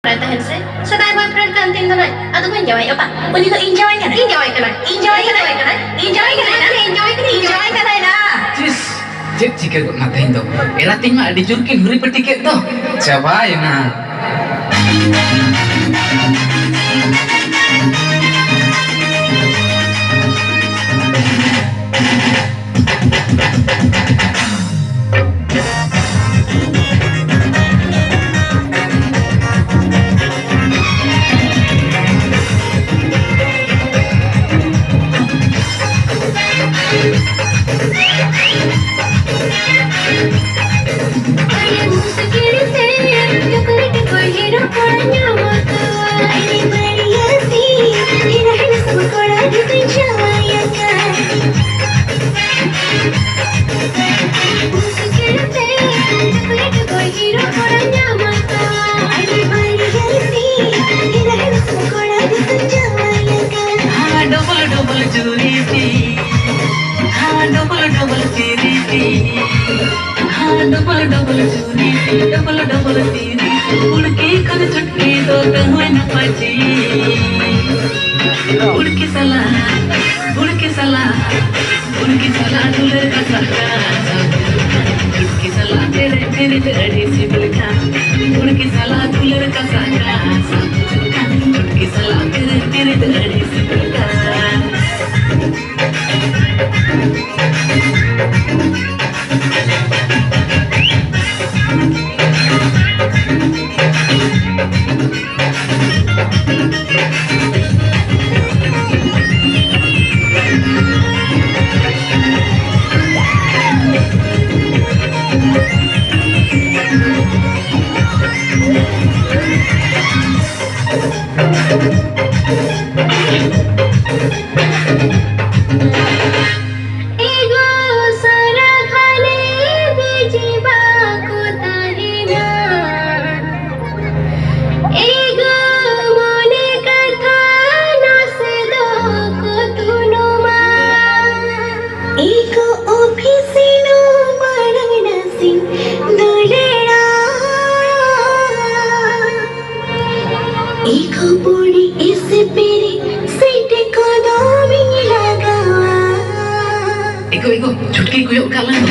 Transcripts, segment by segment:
boyfriend tahan se. Sedai boyfriend kan tin tanai. Atu ko enjoy apa? Uni to enjoy kan? Enjoy kan? Enjoy kan? Enjoy kan? Enjoy kan na. Cis, cek jika kok ngatain tuh. Elating mah dijurkin huri petiket tuh. Siapa ya nah? Double तेरी उड़ के कर छुटकी दो हुए न पाची उड़ के सला दुलर का सका छुटकी सला तेरे तेरे तेरे सी बलका उड़ के सला दुलर का सका छुटकी सला तेरे तेरे तेरे सी बलका Iko, Chhutki kuyok kalang.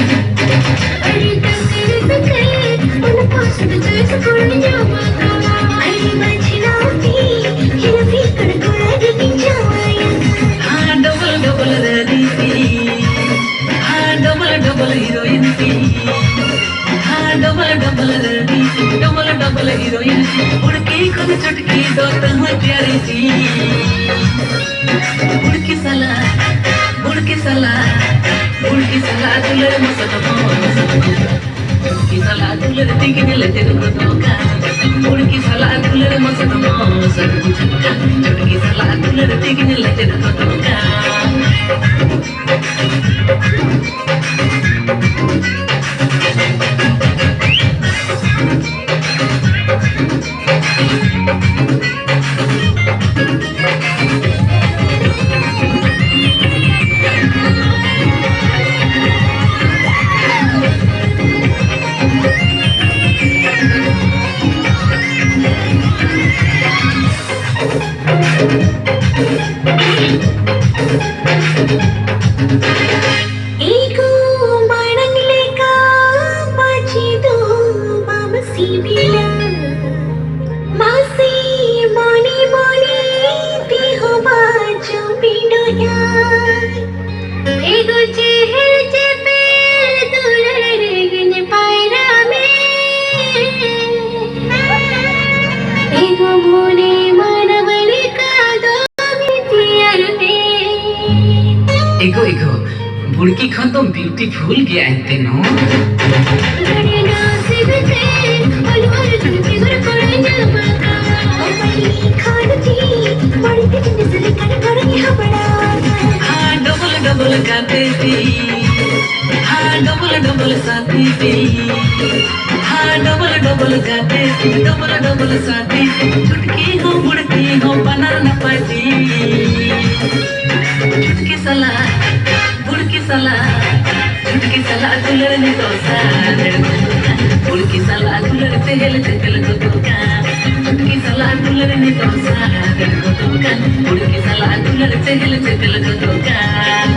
Double heroin. Double heroin. उड़के खुद चुटकी दो तन्हा प्यारी सी उड़के सला दुलर मसत उड़के सला दुलर दिखने लगे रुका उड़के सला दुलर मसत चुटकी सला दुलर दिखने लगे रुका Iko, बुड़की खान तो ब्यूटीफुल गया है नो डबल गाते थी हाँ डबल साथी थी हाँ डबल गाते थी डबल साथी चुटकी हो बुड़की हो बना न पाती चुटकी सला बुड़की सला चुटकी सला दुलर ने दोसा बुड़की सला दुलर तेल तेल को दुका चुटकी सला करने तो सागर को तो का उड़ के साला कूलर चहल चकल को तो का